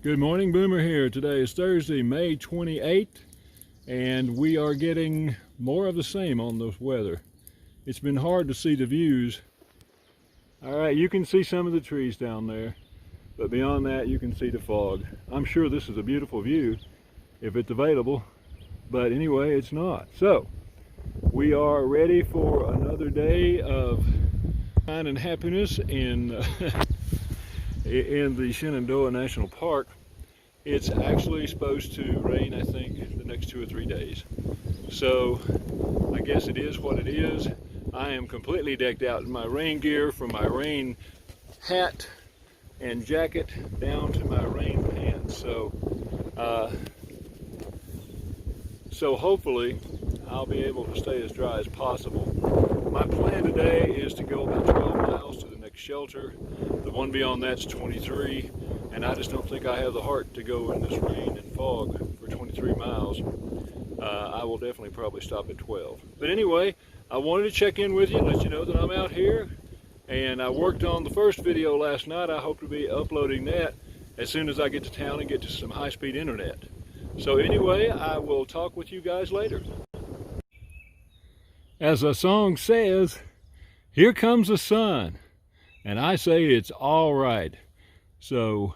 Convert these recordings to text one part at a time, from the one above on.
Good morning, Boomer here. Today is Thursday, May 28th, and we are getting more of the same on this weather. It's been hard to see the views. All right, you can see some of the trees down there, but beyond that, you can see the fog. I'm sure this is a beautiful view if it's available, but anyway, it's not. So, we are ready for another day of fun and happiness in in the Shenandoah National Park. It's actually supposed to rain, I think, the next 2 or 3 days. So I guess it is what it is. I am completely decked out in my rain gear, from my rain hat and jacket down to my rain pants. So hopefully I'll be able to stay as dry as possible. My plan today is to go about 12 miles to the next shelter. The one beyond that's 23, and I just don't think I have the heart to go in this rain and fog for 23 miles. I will definitely probably stop at 12. But anyway, I wanted to check in with you and let you know that I'm out here. And I worked on the first video last night. I hope to be uploading that as soon as I get to town and get to some high-speed internet. So anyway, I will talk with you guys later. As the song says, here comes the sun. And I say it's all right. So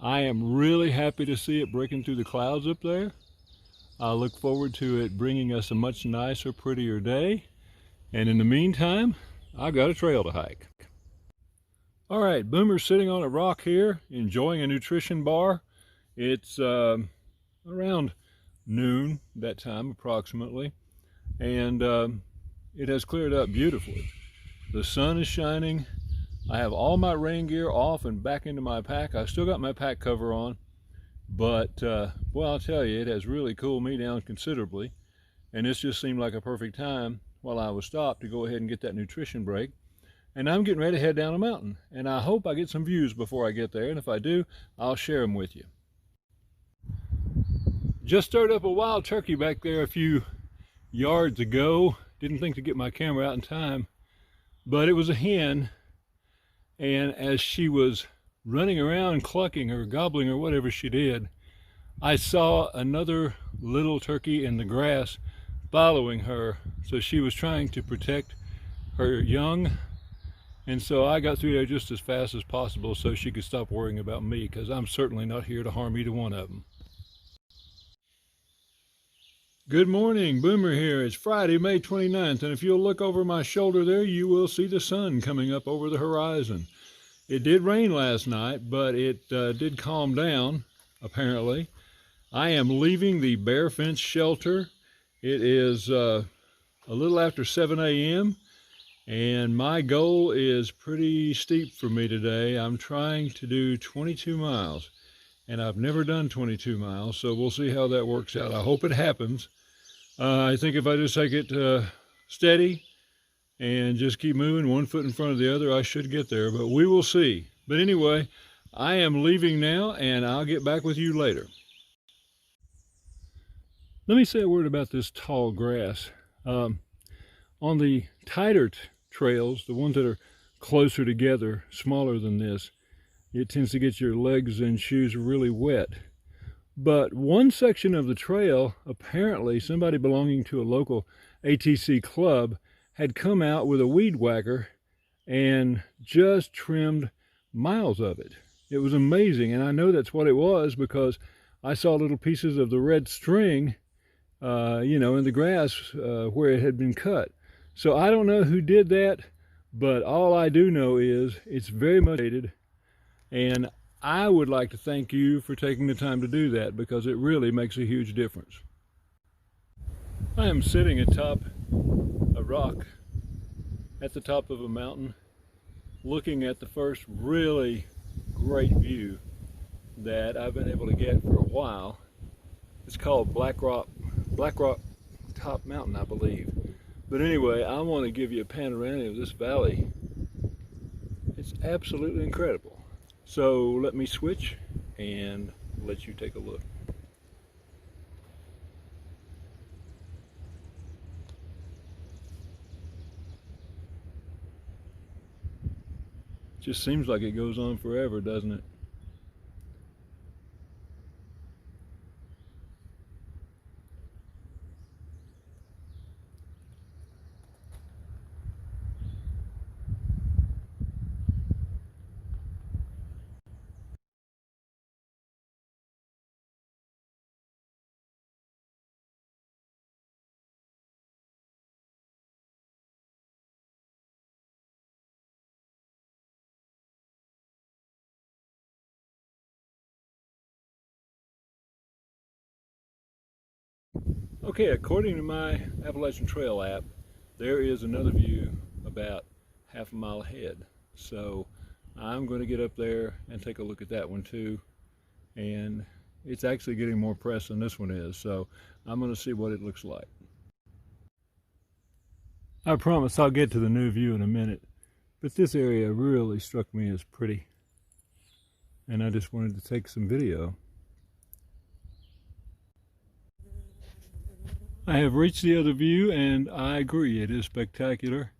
I am really happy to see it breaking through the clouds up there. I look forward to it bringing us a much nicer, prettier day. And in the meantime, I've got a trail to hike. All right, Boomer's sitting on a rock here, enjoying a nutrition bar. It's around noon, that time approximately. And it has cleared up beautifully. The sun is shining. I have all my rain gear off and back into my pack. I still got my pack cover on, but well, I'll tell you, it has really cooled me down considerably, and this just seemed like a perfect time while I was stopped to go ahead and get that nutrition break. And I'm getting ready to head down a mountain, and I hope I get some views before I get there, and if I do, I'll share them with you. Just stirred up a wild turkey back there a few yards ago. Didn't think to get my camera out in time, but it was a hen. And as she was running around clucking or gobbling or whatever she did, I saw another little turkey in the grass following her. So she was trying to protect her young. And so I got through there just as fast as possible so she could stop worrying about me, because I'm certainly not here to harm either one of them. Good morning, Boomer here. It's Friday, May 29th, and if you'll look over my shoulder there, you will see the sun coming up over the horizon. It did rain last night, but it did calm down, apparently. I am leaving the bear fence shelter. It is a little after 7 a.m., and my goal is pretty steep for me today. I'm trying to do 22 miles, and I've never done 22 miles, so we'll see how that works out. I hope it happens. I think if I just take it steady and just keep moving one foot in front of the other, I should get there, but we will see. But anyway, I am leaving now, and I'll get back with you later. Let me say a word about this tall grass. On the tighter trails, the ones that are closer together, smaller than this, it tends to get your legs and shoes really wet. But one section of the trail, apparently somebody belonging to a local ATC club had come out with a weed whacker and just trimmed miles of it. It was amazing, and I know that's what it was because I saw little pieces of the red string, you know, in the grass where it had been cut. So I don't know who did that, but all I do know is it's very much dated, and I would like to thank you for taking the time to do that, because it really makes a huge difference. I am sitting atop a rock at the top of a mountain, looking at the first really great view that I've been able to get for a while. It's called Black Rock Top Mountain, I believe. But anyway, I want to give you a panorama of this valley. It's absolutely incredible. So let me switch and let you take a look. Just seems like it goes on forever, doesn't it? Okay, according to my Appalachian Trail app, there is another view about half a mile ahead. So I'm going to get up there and take a look at that one too. And it's actually getting more press than this one is. So I'm going to see what it looks like. I promise I'll get to the new view in a minute, but this area really struck me as pretty. And I just wanted to take some video. I have reached the other view and I agree, it is spectacular.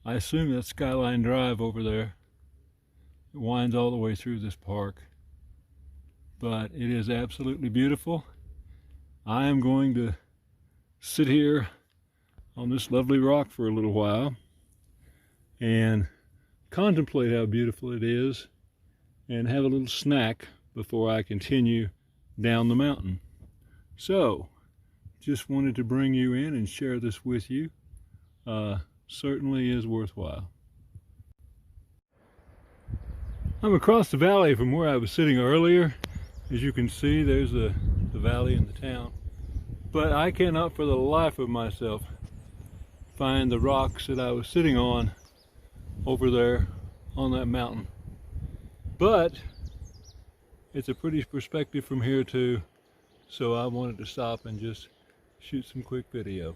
I assume that's Skyline Drive over there. It winds all the way through this park. But it is absolutely beautiful. I am going to sit here on this lovely rock for a little while and contemplate how beautiful it is and have a little snack before I continue down the mountain. So, just wanted to bring you in and share this with you. Certainly is worthwhile. I'm across the valley from where I was sitting earlier. As you can see, there's the valley and the town. But I cannot for the life of myself find the rocks that I was sitting on over there on that mountain. But it's a pretty perspective from here too, so I wanted to stop and just shoot some quick video.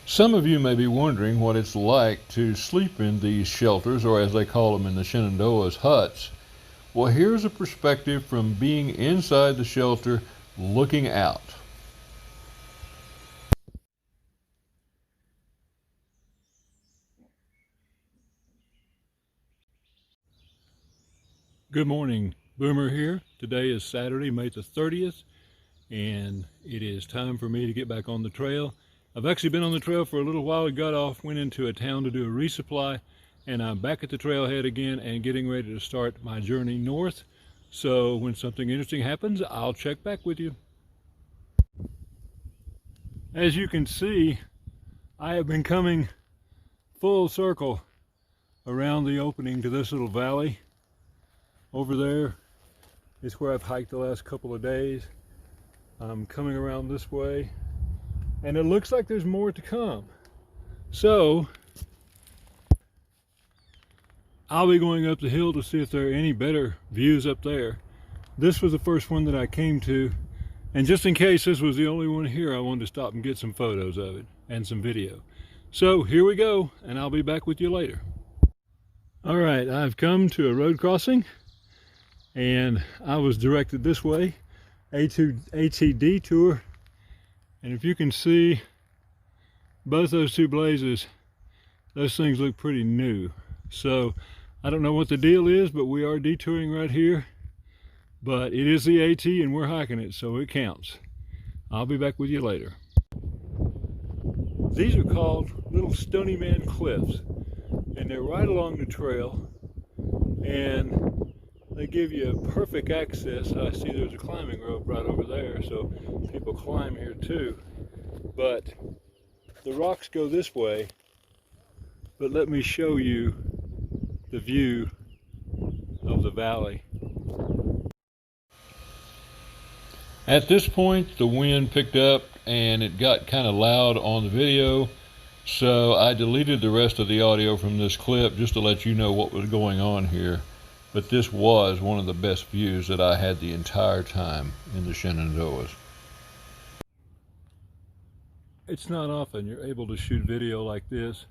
Some of you may be wondering what it's like to sleep in these shelters, or as they call them in the Shenandoahs, huts. Well, here's a perspective from being inside the shelter looking out. Good morning, Boomer here. Today is Saturday, May the 30th, and it is time for me to get back on the trail. I've actually been on the trail for a little while. I got off, went into a town to do a resupply, and I'm back at the trailhead again and getting ready to start my journey north. So when something interesting happens, I'll check back with you. As you can see, I have been coming full circle around the opening to this little valley. Over there is where I've hiked the last couple of days. I'm coming around this way, and it looks like there's more to come. So I'll be going up the hill to see if there are any better views up there. This was the first one that I came to, and just in case this was the only one here, I wanted to stop and get some photos of it and some video. So here we go, and I'll be back with you later. All right, I've come to a road crossing, and I was directed this way, AT detour. And if you can see both those two blazes, those things look pretty new. So I don't know what the deal is, but we are detouring right here. But it is the AT and we're hiking it, so it counts. I'll be back with you later. These are called Little Stony Man Cliffs, and they're right along the trail, and they give you perfect access. I see there's a climbing rope right over there, so people climb here too. But the rocks go this way, but let me show you the view of the valley. At this point, the wind picked up and it got kind of loud on the video, so I deleted the rest of the audio from this clip just to let you know what was going on here. But this was one of the best views that I had the entire time in the Shenandoahs. It's not often you're able to shoot video like this.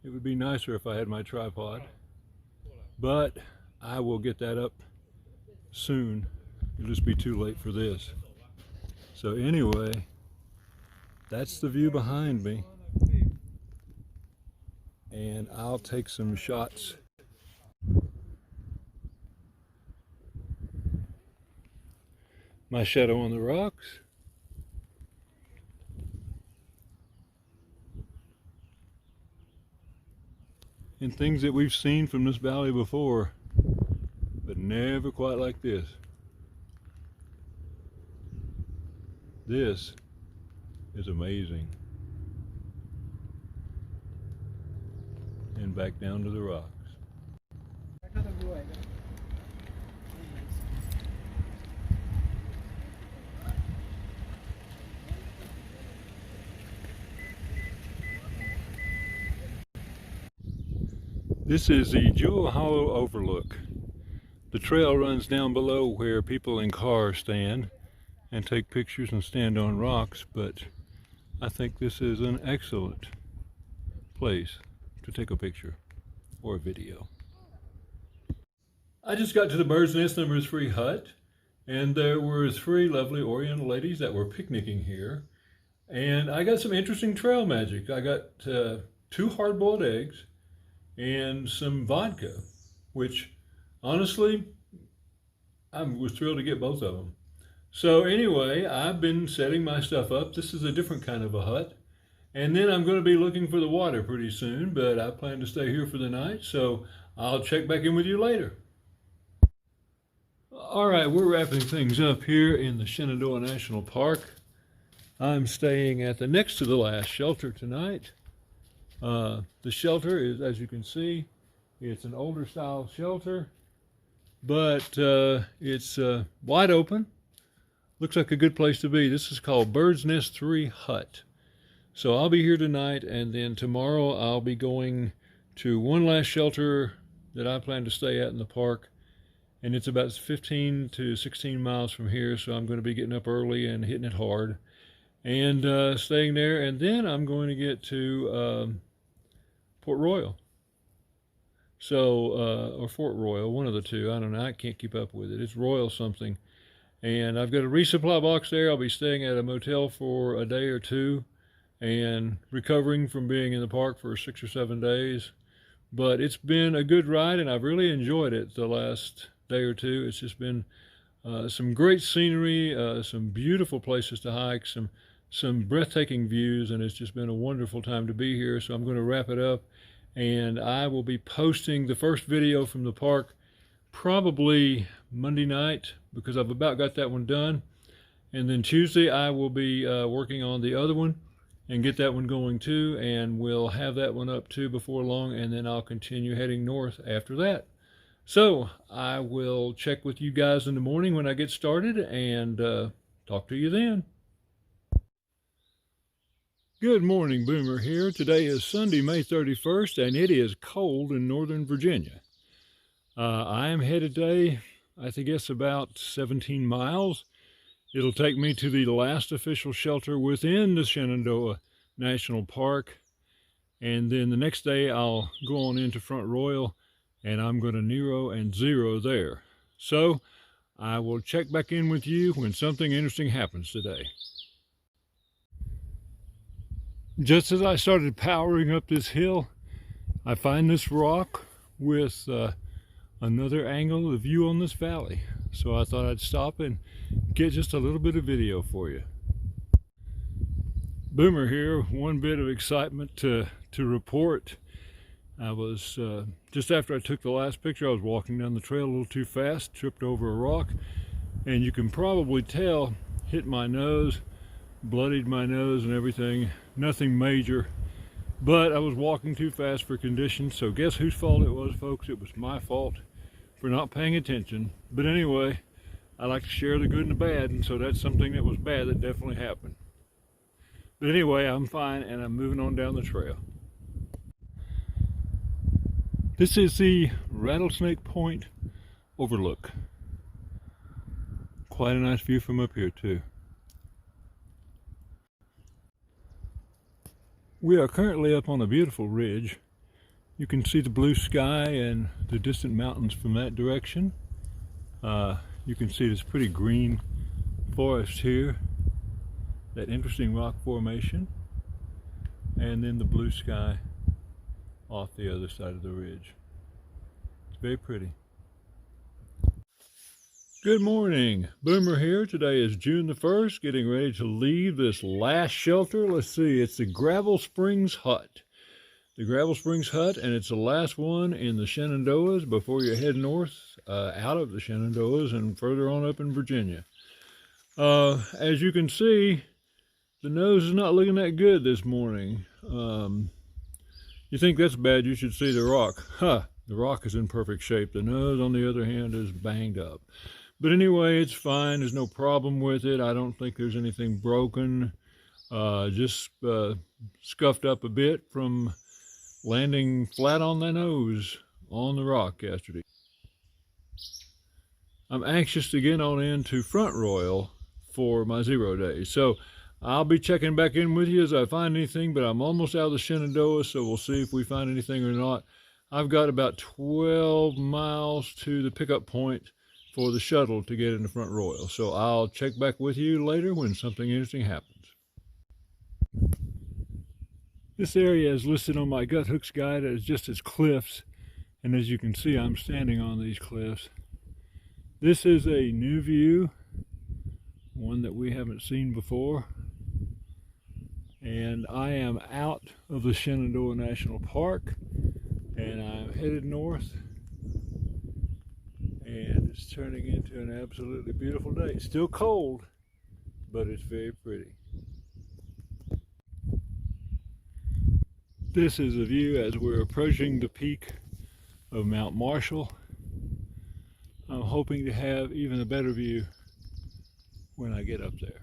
It would be nicer if I had my tripod, but I will get that up soon. It'll just be too late for this. So anyway, that's the view behind me, and I'll take some shots. My shadow on the rocks. And things that we've seen from this valley before, but never quite like this. This is amazing. And back down to the rocks. This is the Jewel Hollow Overlook. The trail runs down below where people in cars stand and take pictures and stand on rocks, but I think this is an excellent place to take a picture or a video. I just got to the Bird's Nest No. 3 hut, and there were 3 lovely Oriental ladies that were picnicking here, and I got some interesting trail magic. I got 2 hard-boiled eggs and some vodka, which honestly, I was thrilled to get both of them. So anyway, I've been setting my stuff up. This is a different kind of a hut. And then I'm going to be looking for the water pretty soon, but I plan to stay here for the night, so I'll check back in with you later. All right, we're wrapping things up here in the Shenandoah National Park. I'm staying at the next to the last shelter tonight. The shelter is, as you can see, it's an older style shelter, but it's wide open. Looks like a good place to be. This is called Bird's Nest 3 Hut. So I'll be here tonight, and then tomorrow I'll be going to one last shelter that I plan to stay at in the park. And it's about 15 to 16 miles from here, so I'm going to be getting up early and hitting it hard and staying there. And then I'm going to get to Port Royal. So, or Fort Royal, one of the two. I don't know. I can't keep up with it. It's Royal something. And I've got a resupply box there. I'll be staying at a motel for a day or two and recovering from being in the park for 6 or 7 days. But it's been a good ride, and I've really enjoyed it the last day or two. It's just been some great scenery, some beautiful places to hike, some breathtaking views, and it's just been a wonderful time to be here. So I'm going to wrap it up, and I will be posting the first video from the park probably Monday night, because I've about got that one done. And then Tuesday I will be working on the other one and get that one going too, and we'll have that one up too before long, and then I'll continue heading north after that. So I will check with you guys in the morning when I get started, and talk to you then. Good morning, Boomer here. Today is Sunday, May 31st, and it is cold in Northern Virginia. I am headed today, I guess about 17 miles. It'll take me to the last official shelter within the Shenandoah National Park. And then the next day I'll go on into Front Royal, and I'm going to Nero and Zero there. So I will check back in with you when something interesting happens today. Just as I started powering up this hill, I find this rock with another angle of view on this valley. So I thought I'd stop and get just a little bit of video for you. Boomer here, one bit of excitement to report. I was, just after I took the last picture, I was walking down the trail a little too fast, tripped over a rock, and you can probably tell, hit my nose, bloodied my nose and everything. Nothing major, but I was walking too fast for conditions, so guess whose fault it was, folks? It was my fault for not paying attention. But anyway, I like to share the good and the bad, and so that's something that was bad that definitely happened. But anyway, I'm fine, and I'm moving on down the trail. This is the Rattlesnake Point Overlook. Quite a nice view from up here too. We are currently up on a beautiful ridge. You can see the blue sky and the distant mountains from that direction. You can see this pretty green forest here, that interesting rock formation, and then the blue sky off the other side of the ridge. It's very pretty. Good morning, Boomer here. Today is June the 1st, getting ready to leave this last shelter. Let's see, it's the Gravel Springs Hut. The Gravel Springs Hut, and it's the last one in the Shenandoahs before you head north out of the Shenandoahs and further on up in Virginia. As you can see, the nose is not looking that good this morning. You think that's bad, you should see the rock. The rock is in perfect shape. The nose, on the other hand, is banged up. But anyway, it's fine. There's no problem with it. I don't think there's anything broken. Just scuffed up a bit from landing flat on their nose on the rock yesterday. I'm anxious to get on into Front Royal for my 0 days. So I'll be checking back in with you as I find anything, but I'm almost out of the Shenandoah, so we'll see if we find anything or not. I've got about 12 miles to the pickup point for the shuttle to get into Front Royal. So I'll check back with you later when something interesting happens. This area is listed on my Gut Hooks guide as just as cliffs, and as you can see, I'm standing on these cliffs. This is a new view, one that we haven't seen before, and I am out of the Shenandoah National Park, and I'm headed north, and it's turning into an absolutely beautiful day. It's still cold, but it's very pretty. This is a view as we're approaching the peak of Mount Marshall. I'm hoping to have even a better view when I get up there.